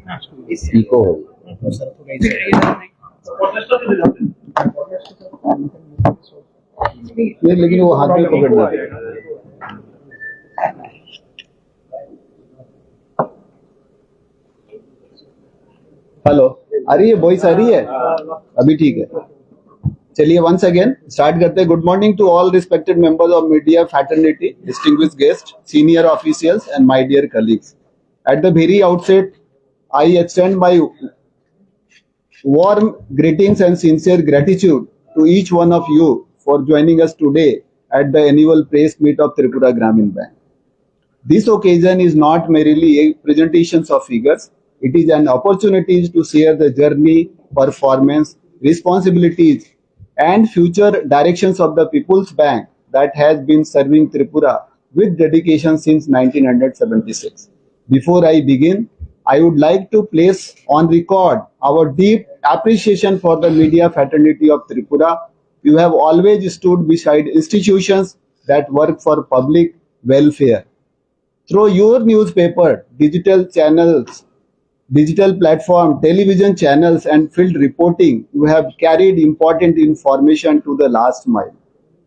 Eco हो ये, लेकिन वो हाथ में पकड़ना है। हेलो, आ रही है वॉइस, आ रही है अभी? ठीक है, चलिए वंस अगेन स्टार्ट करते हैं। Good morning to all respected members of media fraternity, distinguished guest, senior officials and my dear colleagues. At the very outset, I extend my warm greetings and sincere gratitude to each one of you for joining us today at the annual press meet of Tripura Gramin Bank. This occasion is not merely a presentation of figures, it is an opportunity to share the journey, performance, responsibilities, and future directions of the People's Bank that has been serving Tripura with dedication since 1976. Before I begin, I would like to place on record our deep appreciation for the media fraternity of Tripura. You have always stood beside institutions that work for public welfare. Through your newspaper, digital channels, digital platform, television channels, and field reporting, you have carried important information to the last mile.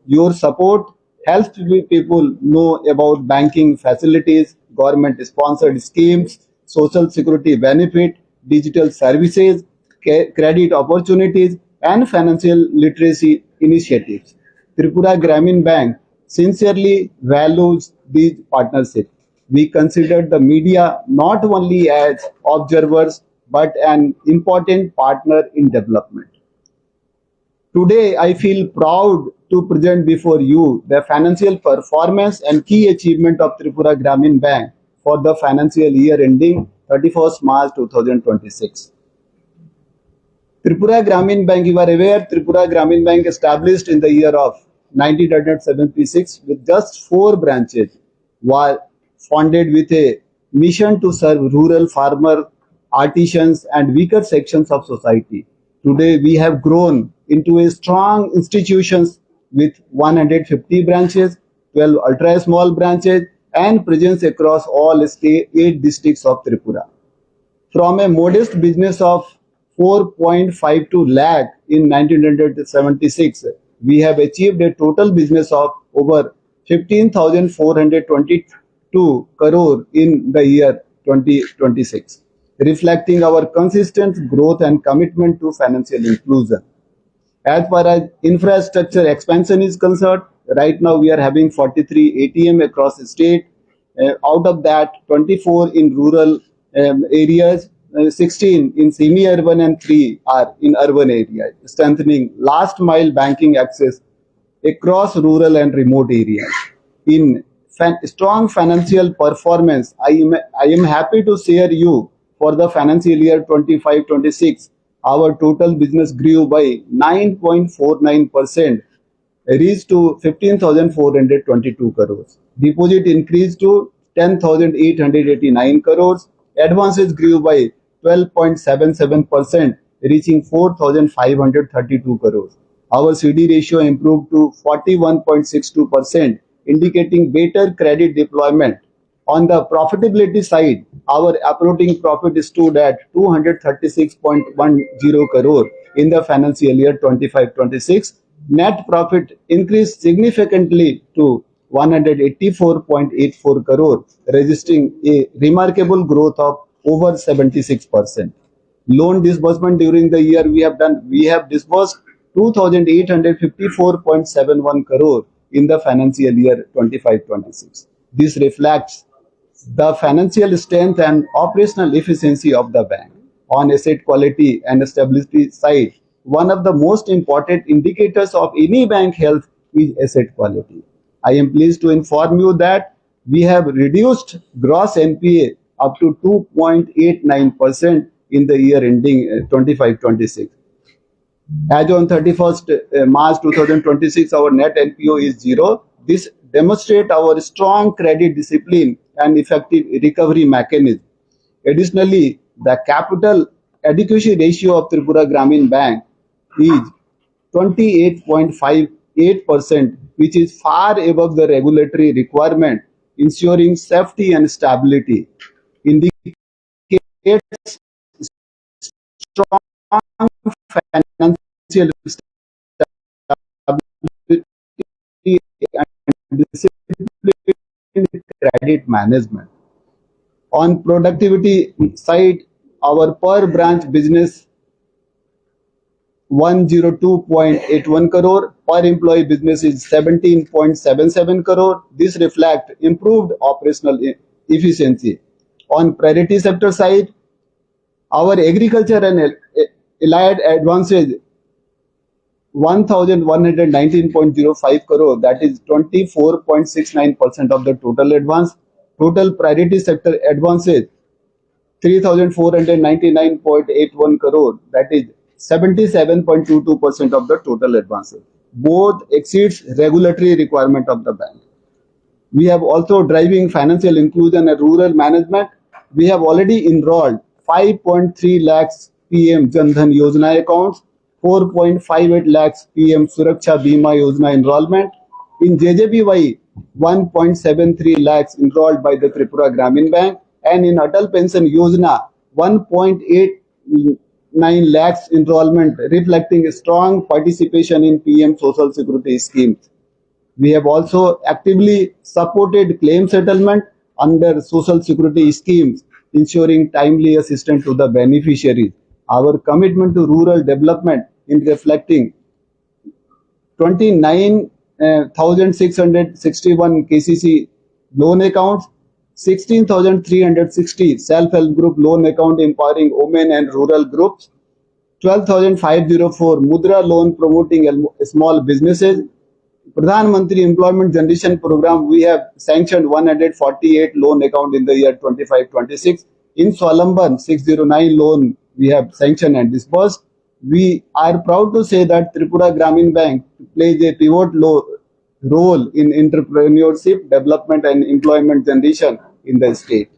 Your support helps people know about banking facilities, government-sponsored schemes, social security benefit, digital services, credit opportunities, and financial literacy initiatives. Tripura Gramin Bank sincerely values these partnerships. We consider the media not only as observers but an important partner in development. Today, I feel proud to present before you the financial performance and key achievement of Tripura Gramin Bank for the financial year ending 31st March 2026. Tripura Gramin Bank, you are aware, Tripura Gramin Bank established in the year of 1976 with just 4 branches, was funded with a mission to serve rural farmers, artisans, and weaker sections of society. Today, we have grown into a strong institutions with 150 branches, 12 ultra-small branches, and presence across all 8 districts of Tripura. From a modest business of 4.52 lakh in 1976, we have achieved a total business of over 15,422 crore in the year 2026, reflecting our consistent growth and commitment to financial inclusion. As far as infrastructure expansion is concerned, right now we are having 43 ATM across the state. Out of that, 24 in rural areas, 16 in semi-urban, and 3 are in urban areas, strengthening last mile banking access across rural and remote areas. In strong financial performance, I am happy to share you for the financial year 25-26, our total business grew by 9.49%, reached to 15,422 crores. Deposit increased to 10,889 crores. Advances grew by 12.77%, reaching 4,532 crores. Our CD ratio improved to 41.62%, indicating better credit deployment. On the profitability side, our operating profit stood at 236.10 crore in the financial year 25-26. Net profit increased significantly to 184.84 crore, registering a remarkable growth of over 76%. Loan disbursement during the year we have disbursed 2,854.71 crore in the financial year 25-26. This reflects the financial strength and operational efficiency of the bank. On asset quality and stability side, one of the most important indicators of any bank health is asset quality. I am pleased to inform you that we have reduced gross NPA up to 2.89% in the year ending 25-26. As on 31st March 2026, our net NPO is 0. This demonstrates our strong credit discipline and effective recovery mechanism. Additionally, the capital adequacy ratio of Tripura Gramin Bank is 28.58%, which is far above the regulatory requirement, ensuring safety and stability. Indicates financial stability and disciplined credit management. On productivity side, our per branch business 102.81 crore, per employee business is 17.77 crore. This reflects improved operational efficiency. On priority sector side, our agriculture and allied advances 1119.05 crore, that is 24.69% of the total advance. Total priority sector advances 3,499.81 crore, that is 77.22% of the total advances. Both exceeds regulatory requirement of the bank. We have also driving financial inclusion and rural management. We have already enrolled 5.3 lakhs PM Jan Dhan Yojana accounts, 4.58 lakhs PM Suraksha Bima Yojana enrollment. In JJBY, 1.73 lakhs enrolled by the Tripura Gramin Bank, and in Atal Pension Yojana, 1.89 lakhs enrollment, reflecting a strong participation in PM Social Security schemes. We have also actively supported claim settlement under social security schemes, ensuring timely assistance to the beneficiaries. Our commitment to rural development in reflecting 29,661 KCC loan accounts, 16,360 self-help group loan account empowering women and rural groups, 12,504 Mudra loan promoting small businesses. Pradhan Mantri Employment Generation Program, we have sanctioned 148 loan account in the year 25-26. In Swalamban, 609 loan we have sanctioned and disbursed. We are proud to say that Tripura Gramin Bank plays a pivotal role in entrepreneurship, development and employment generation in the state.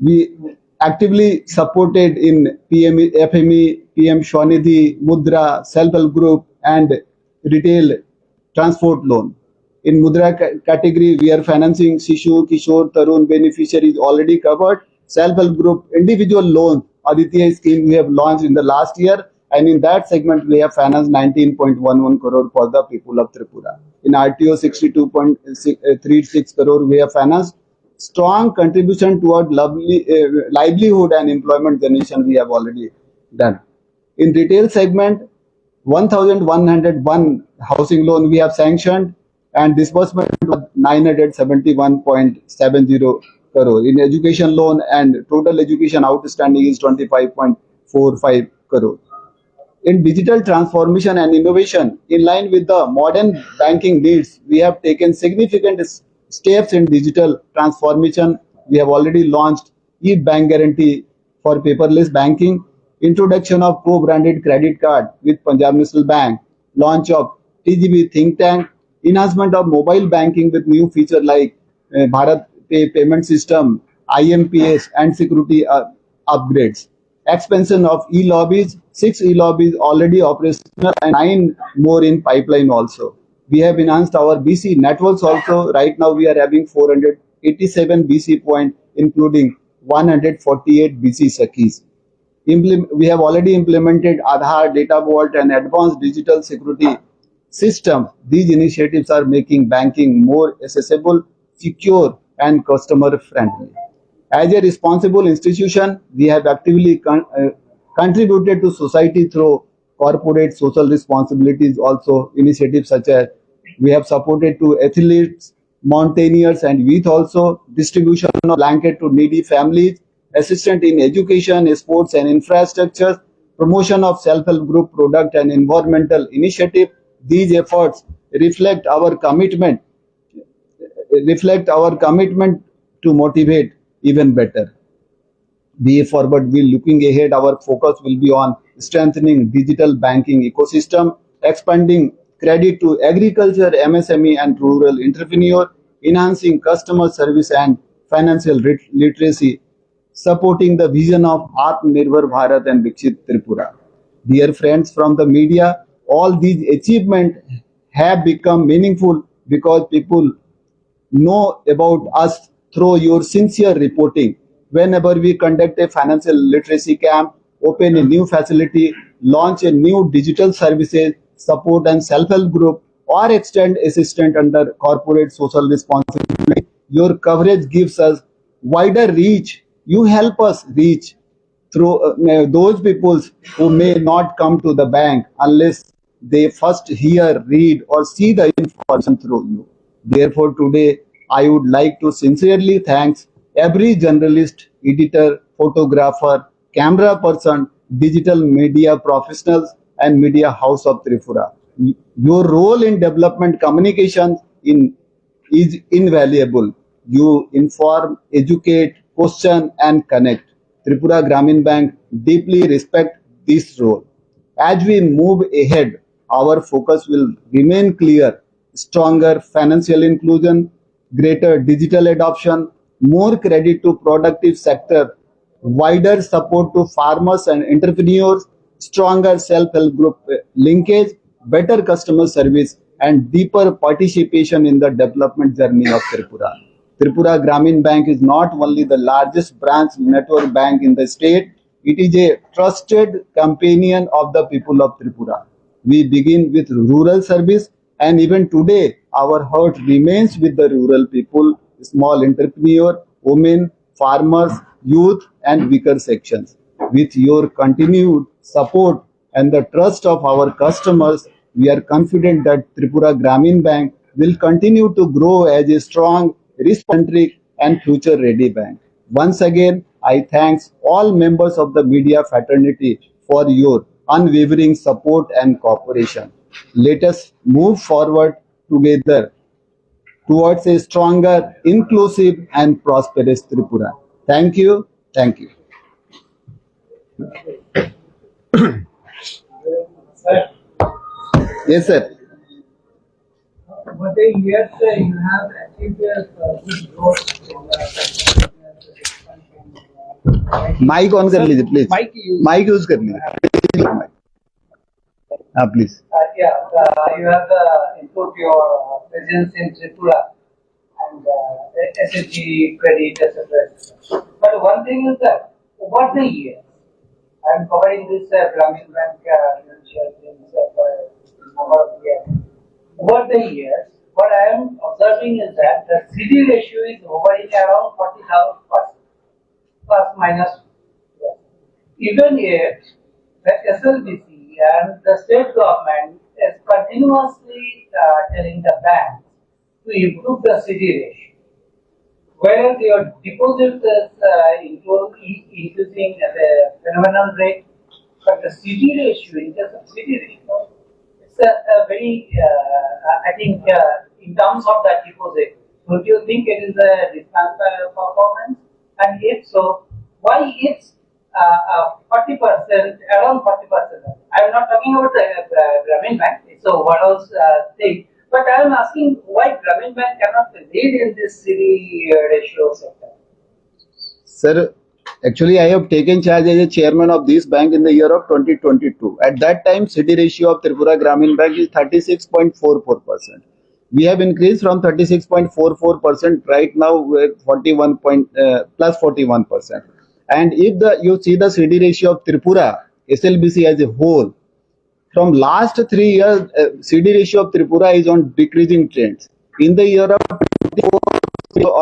We actively supported in PM FME, PM Shwanidhi, Mudra, self-help group and retail transport loan. In Mudra category, we are financing Shishu, Kishore, Tarun beneficiaries already covered. Self-help group individual loan, Aditya scheme we have launched in the last year, and in that segment we have financed 19.11 crore for the people of Tripura. In RTO 62.36 crore we have financed. Strong contribution toward livelihood and employment generation we have already done. In retail segment, 1,101 housing loan we have sanctioned and disbursement was 971.70 crore. In education loan and total education outstanding is 25.45 crore. In digital transformation and innovation, in line with the modern banking needs, we have taken significant steps in digital transformation. We have already launched e-bank guarantee for paperless banking, introduction of co-branded credit card with Punjab National Bank, launch of TGB think tank, enhancement of mobile banking with new feature like Bharat Pay payment system, IMPS and security upgrades. Expansion of e-lobbies, 6 e-lobbies already operational and 9 more in pipeline also. We have enhanced our BC networks also. Right now we are having 487 BC points, including 148 BC Sakis. We have already implemented Aadhaar, Data Vault and advanced digital security systems. These initiatives are making banking more accessible, secure and customer friendly. As a responsible institution, we have actively contributed to society through corporate social responsibilities also. Initiatives such as we have supported to athletes, mountaineers and youth also, distribution of blanket to needy families, assistance in education, sports and infrastructure, promotion of self-help group product and environmental initiative. These efforts reflect our commitment to motivate even better. Way forward, we looking ahead, our focus will be on strengthening digital banking ecosystem, expanding credit to agriculture, MSME and rural entrepreneur, enhancing customer service and financial literacy, supporting the vision of Atmanirbhar Bharat and Viksit Tripura. Dear friends from the media, all these achievements have become meaningful because people know about us through your sincere reporting. Whenever we conduct a financial literacy camp, open a new facility, launch a new digital services, support and self-help group, or extend assistance under corporate social responsibility. Your coverage gives us wider reach. You help us reach through those people who may not come to the bank unless they first hear, read, or see the information through you. Therefore, today I would like to sincerely thank every journalist, editor, photographer, camera person, digital media professionals, and media house of Tripura. Your role in development communication is invaluable. You inform, educate, question, and connect. Tripura Gramin Bank deeply respect this role. As we move ahead, our focus will remain clear: stronger financial inclusion, greater digital adoption, more credit to productive sector, wider support to farmers and entrepreneurs, stronger self-help group linkage, better customer service, and deeper participation in the development journey of Tripura. Tripura Gramin Bank is not only the largest branch network bank in the state, it is a trusted companion of the people of Tripura. We begin with rural service, and even today our heart remains with the rural people, small entrepreneur, women, farmers, youth, and weaker sections. With your continued support and the trust of our customers, we are confident that Tripura Gramin Bank will continue to grow as a strong, risk-centric, and future-ready bank. Once again, I thank all members of the media fraternity for your unwavering support and cooperation. Let us move forward together towards a stronger, inclusive, and prosperous Tripura. Thank you. Thank you. Yes, sir. Over the years, you have achieved good growth in mic on कर लीजिए please. Mic use कर लीजिए. हाँ please. You have improved your presence in Tripura and SSG credit, etc. But one thing is that over the years, I am covering this Gramin Bank financial things for a number of years. Over the years, what I am observing is that the CD ratio is hovering around 40,000%, plus minus. Even yet, the SLBC and the state government is continuously telling the banks to improve the CD ratio. Whereas your deposit is increasing at a phenomenal rate, but the CD ratio, in case of CD ratio, it's a very, I think, in terms of that deposit, don't you think it is a responsible performance? And if so, why it's 40%, around 40%? I'm not talking about the Gramin Bank, it's a overall thing, but I am asking why Gramin Bank cannot lead in this CD ratio sector? Sir, actually, I have taken charge as a chairman of this bank in the year of 2022. At that time, CD ratio of Tripura Gramin Bank is 36.44%. We have increased from 36.44% right now with 41 plus 41%. And if you see the CD ratio of Tripura, SLBC as a whole, from last 3 years, CD ratio of Tripura is on decreasing trends. In the year of 24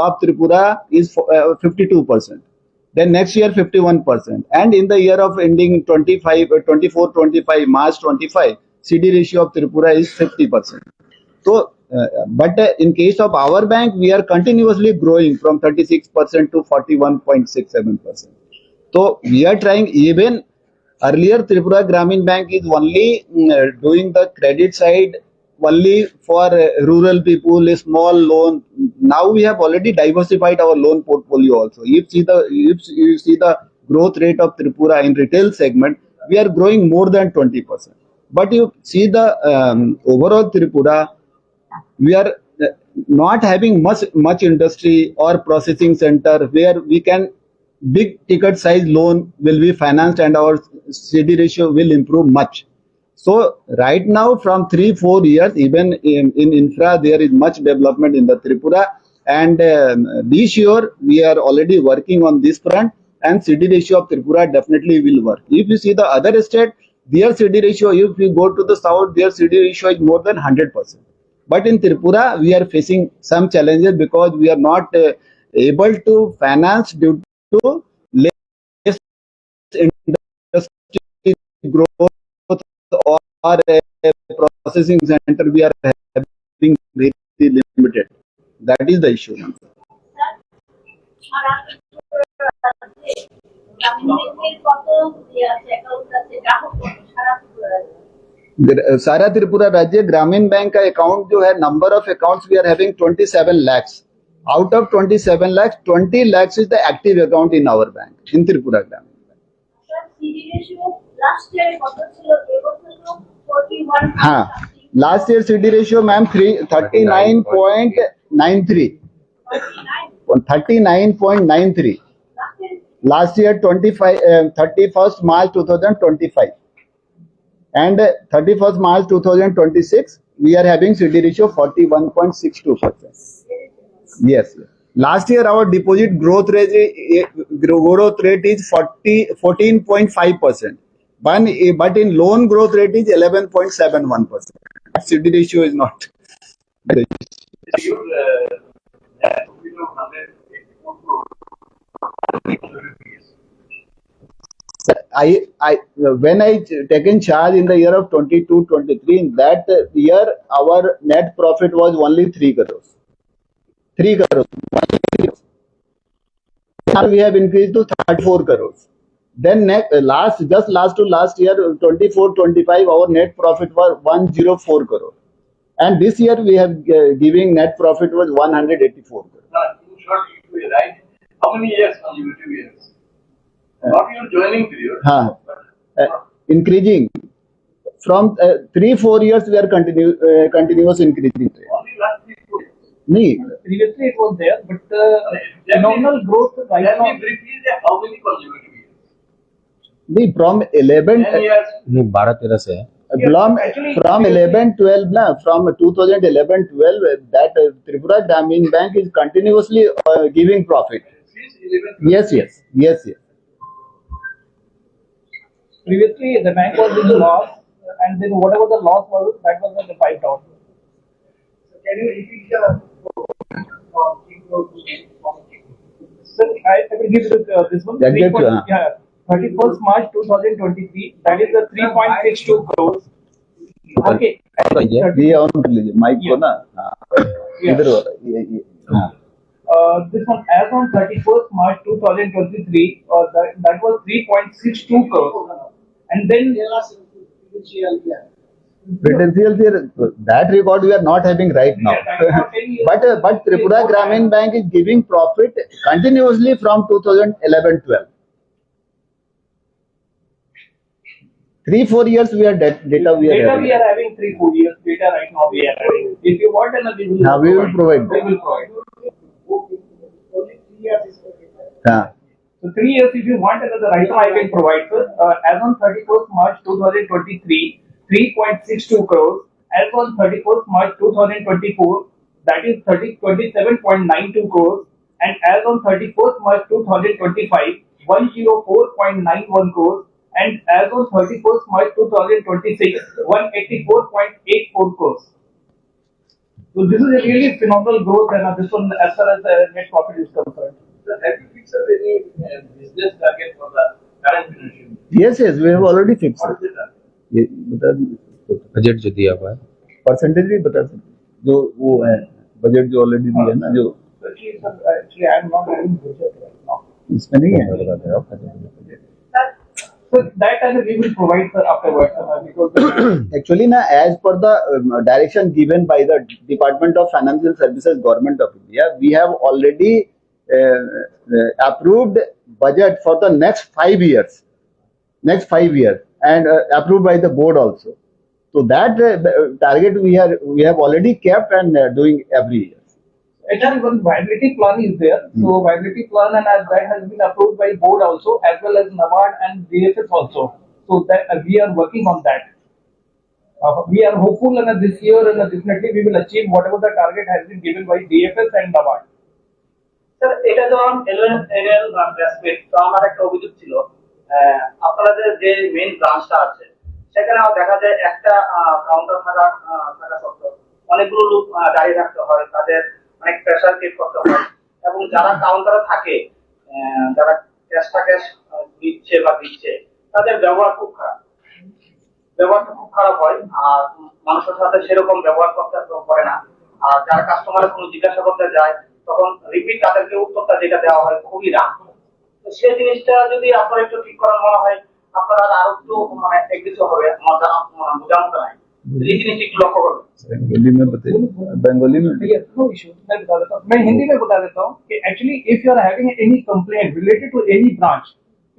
of Tripura is 52%. Then next year 51%. And in the year of ending 24-25, March 25, CD ratio of Tripura is 50%. So, but in case of our bank, we are continuously growing from 36% to 41.67%. So we are trying. Even earlier, Tripura Gramin Bank is only doing the credit side only for rural people, a small loan. Now we have already diversified our loan portfolio also. If you see the growth rate of Tripura in retail segment, we are growing more than 20%. But you see the overall Tripura, we are not having much industry or processing center where we can big ticket size loan will be financed and our CD ratio will improve much. So right now from 3-4 years, even in infra, there is much development in the Tripura, and this year we are already working on this front, and CD ratio of Tripura definitely will work. If you see the other state, their CD ratio, if we go to the south, their CD ratio is more than 100%. But in Tripura, we are facing some challenges because we are not able to finance due to less industry growth or processing center we are having very limited. That is the issue. सारा त्रिपुरा राज्य ग्रामीण bank का account जो है, number of accounts we are having 27 lakhs. Out of 27 lakhs, 20 lakhs is the active account in our bank, in Tripura Gramin Bank. हाँ, last year CD ratio ma'am 39.93. 39.93. Last year 31st March 2025. And 31st March 2026, we are having CD ratio 41.62%. Yes. Last year our deposit growth rate is 14.5%. But in loan growth rate is 11.71%. CD ratio is not. When I taken charge in the year of 22-23, in that year our net profit was only 3 crores. 3 crores. Now we have increased to 34 crores. Then last year 24-25, our net profit was 104 crores. And this year we have giving net profit was 184 crores. In short, right? How many years consecutive years? Not your joining period. Increasing from 3-4 years we are continuous increasing. Only last 3-4 years. Previously it was there, but phenomenal growth right now. Briefly, how many consecutive years? From 11 years. नहीं 12-13 से है. From 11-12 from 2011-12 that Tripura Gramin Bank is continuously giving profit. Yes. Previously the bank was in loss, and then whatever the loss was, that was the wiped out. So can you repeat the Sir, I will give you this one. 31st March 2023, that is the 3.62 crores. Okay. ये on कर लीजिए mic को ना. इधर this one as on 31st March 2023, that was 3.62 crores. And then that record we are not having right now. but Tripura Gramin Bank is giving profit continuously from 2011-12. 3-4 years we are data we are data we are having 3-4 years data right now we are having. If you want another, we will provide. We will provide. only 3 years is okay. So 3 years if you want another right now I can provide, sir. As on 31st March 2023, 3.62 crores. As on 31st March 2024, that is 27.92 crores. And as on 31st March 2025, 104.91 crores. And as on 31st March 2026, 184.84 crores. So this is a really phenomenal growth, and this one as far as the net profit is concerned. So have you fixed any business target for the current financial year? Yes, we have already fixed. What is that? ये बता दीजिए. Budget जो दिया हुआ है percentage भी बता सकते जो वो है बजट जो ऑलरेडी दिया है ना जो Actually, I am not having budget right now. इसमें नहीं है. So that we will provide afterwards because Actually na as per the direction given by the Department of Financial Services Government of India, we have already approved budget for the next 5 years. And approved by the board also. So that target we have already kept and doing every year. Actually, one viability plan is there. So viability plan and as that has been approved by board also, as well as NABARD and DFS also. So that we are working on that. We are hopeful and this year and definitely we will achieve whatever the target has been given by DFS and NABARD. Sir এটা যখন NL ব্যাসমেট, তো আমার একটা অভিযোগ ছিল, আপনাদের যে main ব্রাঞ্চটা আছে সেখানে দেখা যায় একটা কাউন্টার থাকা সত্ত্বেও অনেকগুলো লোক দাঁড়িয়ে থাকতে হয়, তাদের অনেক প্রেশার ক্রিয়েট করতে হয়, এবং যারা কাউন্টারে থাকে, যারা ক্যাশ দিচ্ছে বা দিচ্ছে, তাদের ব্যবহারটা খুব খারাপ হয়, আর মানুষের সাথে সেরকম ব্যবহার করতে পারে না। আর যারা কাস্টমারের কোনো জিজ্ঞাসা করতে যায়, তখন রিপিট তাদেরকে উত্তরটা যেটা দেওয়া হয় খুবই রাগ। তো সেই জিনিসটা যদি আপনারা একটু ঠিক করার মনে হয়, আপনারা আরো একটু মানে কিছু হবে, আমার জানা বোঝার মতো নাই, এই জিনিসটা একটু লক্ষ্য করবেন। बंगाली में बताइए, बंगाली में नो इशू, मैं बता देता हूँ, मैं हिंदी में बता देता हूँ कि actually if you are having any complaint related to any branch,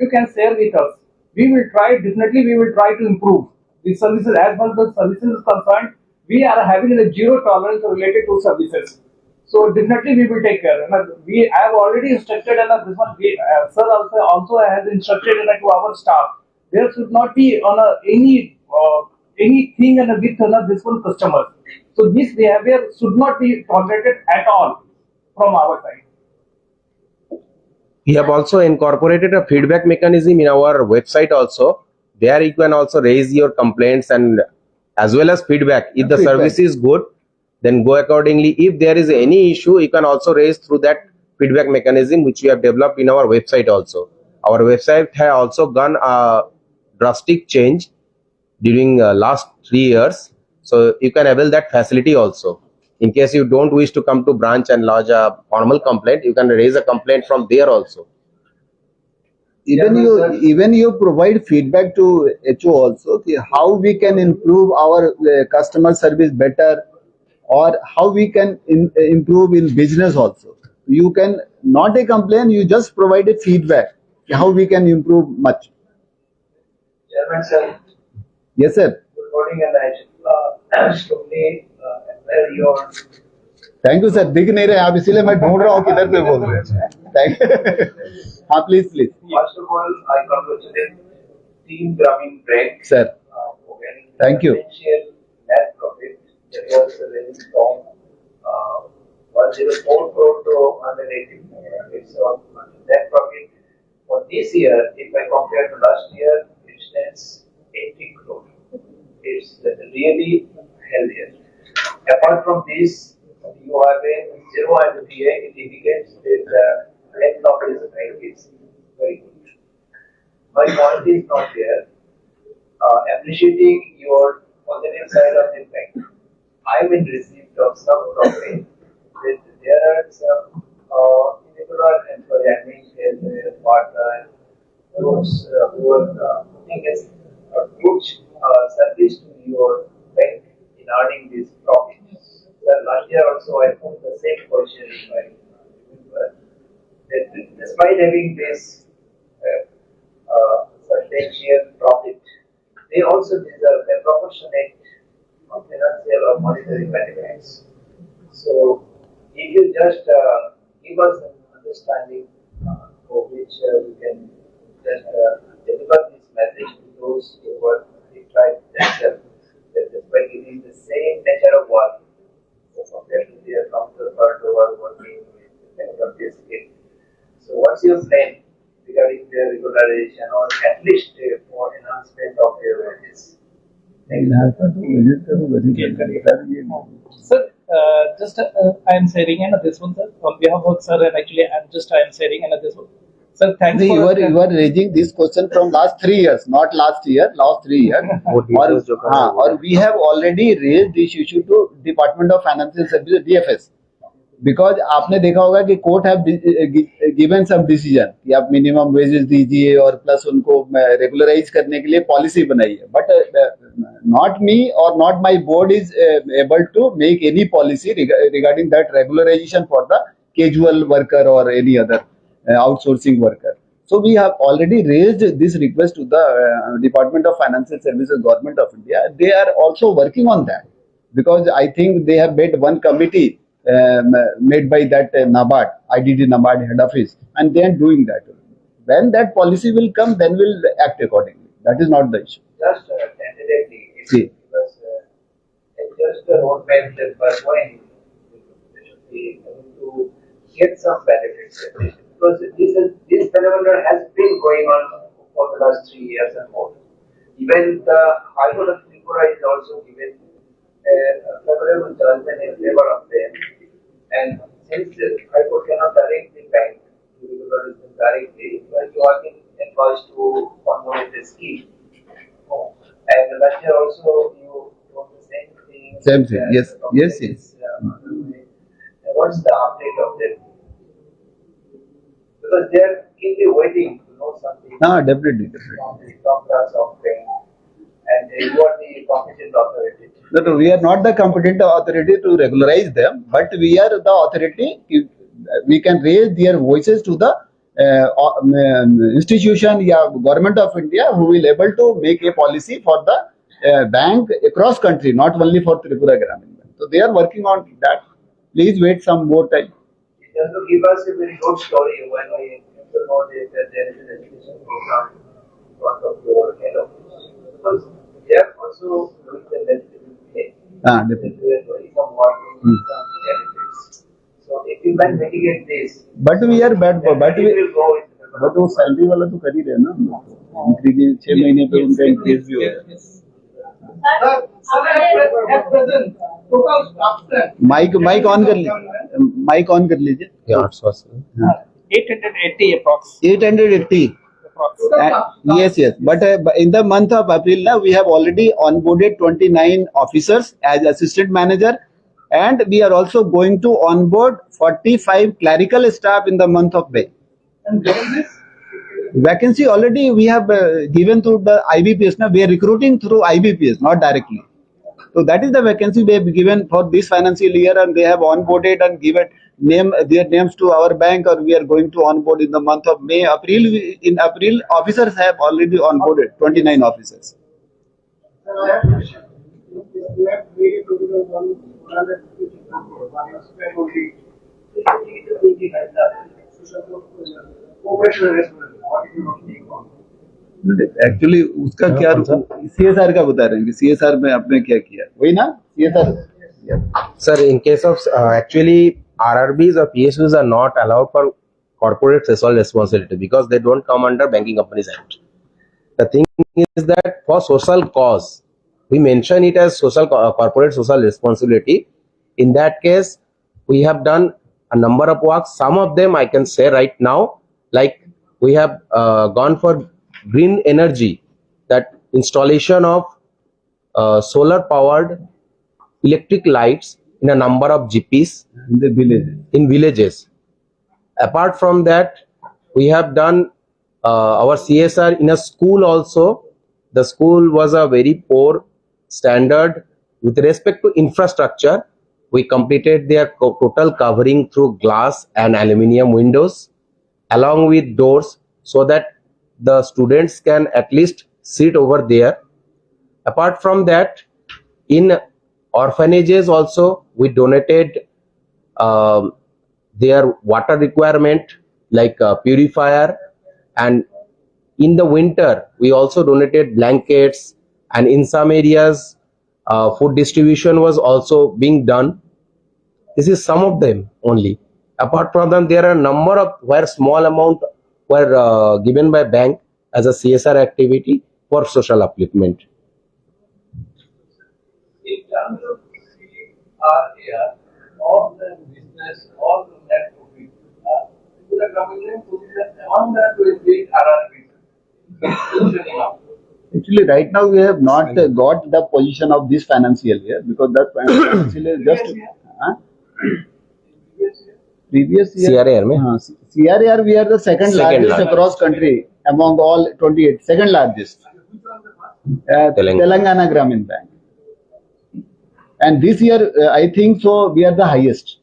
you can share with us. We will try, definitely we will try to improve the services. As far as the services is concerned, we are having a zero tolerance related to services. So definitely we will take care. And we have already instructed, and this one sir also has instructed to our staff. There should not be on anything and with this one customer. So this behavior should not be tolerated at all from our side. We have also incorporated a feedback mechanism in our website also. There you can also raise your complaints and as well as feedback. If the service is good, then go accordingly. If there is any issue, you can also raise through that feedback mechanism which we have developed in our website also. Our website has also gone a drastic change during last 3 years. So you can avail that facility also. In case you don't wish to come to branch and lodge a formal complaint, you can raise a complaint from there also. even you provide feedback to HO also, how we can improve our customer service better, or how we can improve in business also. You can not a complaint, you just provide a feedback how we can improve much. Chairman sir, Yes sir. good morning, and I strongly admire your thank you sir, दिख नहीं रहे आप, इसीलिए मैं ढूंढ रहा हूँ किधर से बोल रहे हैं। थैंक हाँ please please first of all, I congratulate Team Gramin Bank sir, for getting Thank you. substantial net profit. That was a very strong 104 crore to 180 crore. It's net profit for this year. If I compare to last year, it stands 80 crore. It's really healthier. Apart from this, you have a zero NPA. It indicates that the health of this bank is very good. My point is not there. Appreciating your positive side of the bank, I'm in receipt of some complaint that there are some irregular employee, I mean, partner, those who are putting a good service to your bank in earning this profit. Last year also I put the same question in my remember that despite having this substantial profit, they also deserve a proportionate financial or monetary benefits. So if you just give us an understanding for which we can just deliver this message to those who are tried themselves, that despite giving the same nature of work, compared to their counterpart who are working with this skill. So what's your plan regarding their regularization, or at least for enhancement of their wages? Sir, just I am sharing and this one, sir, on behalf of sir, and actually I am sharing and this one. Sir, thanks See, for you are raising this question from last 3 years, not last year, last 3 years. और we have already raised this issue to Department of Financial Services, DFS, because आपने देखा होगा कि court have given some decision कि आप minimum wages दीजिए और plus उनको रेगुलराइज करने के लिए पॉलिसी बनाई है, but not me or not my board is able to make any policy regarding that regularisation for the casual worker or any other outsourcing worker. So we have already raised this request to the Department of Financial Services, Government of India. They are also working on that, because I think they have made one committee made by that NABARD, IDD NABARD head office, and they are doing that. When that policy will come, then we'll act accordingly. That is not the issue. Just tentatively, See. because it's just the roadmap that we're going. They should be able to get some benefits. Because this phenomenon has been going on for the last 3 years and more. Even the High Court of Tripura is also given a favorable judgment in favor of them. And since the High Court cannot directly bank to regularize them directly, you are being advised to formulate the scheme. And last year also you wrote the same thing. Same thing, yes, yes, yes. What's the update of them? Because they are keenly waiting to know something Definitely. from the doctors of bank, and you are the competent authority. No, we are not the competent authority to regularize them, but we are the authority. We can raise their voices to the institution, government of India, who will able to make a policy for the bank across country, not only for Tripura Gramin Bank. So they are working on that. Please wait some more time. Just to give us a very good story when we know that there is an education program in front of your head office. Because they are also doing the legislative play. Definitely. They are doing some work in some benefits. So if you can mitigate this, But we are bad, but it will go into the but वो salary वाला तो कर ही रहे हैं ना, increase 6 महीने पे उनका इंक्रीज भी हो रहा है. माइक ऑन कर लीजिए, माइक ऑन कर लीजिए. 880 approx. 880. Yes, yes. But in the month of April, now we have already onboarded 29 officers as assistant manager, and we are also going to onboard 45 clerical staff in the month of May. And Vacancy already we have given to the IBPS. Now we are recruiting through IBPS, not directly. So that is the vacancy we have given for this financial year, and they have onboarded and given their names to our bank, or we are going to onboard in the month of May. In April, officers have already onboarded 29 officers. Actually उसका क्या CSR का बता रहे हैं कि CSR में आपने क्या किया, वही ना CSR. Sir, in case of actually RRBs or PSUs are not allowed for corporate social responsibility because they don't come under Banking Companies Act. The thing is that for social cause, we mention it as corporate social responsibility. In that case, we have done a number of works. Some of them I can say right now, like we have gone for green energy, that installation of solar powered electric lights in a number of GPs in villages. Apart from that, we have done our CSR in a school also. The school was a very poor standard with respect to infrastructure. We completed their total covering through glass and aluminium windows along with doors, so that the students can at least sit over there. Apart from that, in orphanages also we donated their water requirement, like purifier, and in the winter we also donated blankets, and in some areas food distribution was also being done. This is some of them only. Apart from them, there are a number of where small amount were given by bank as a CSR activity for social upliftment. In terms of CRAR, all the business, all the net profit, the government position among that will be RRB. Actually, right now we have not got the position of this financial year, because that financial year just previous year. CRAR mein? CRAR we are the second largest largest across country among all 28. Second largest. Telangana Gramin Bank. And this year I think so we are the highest.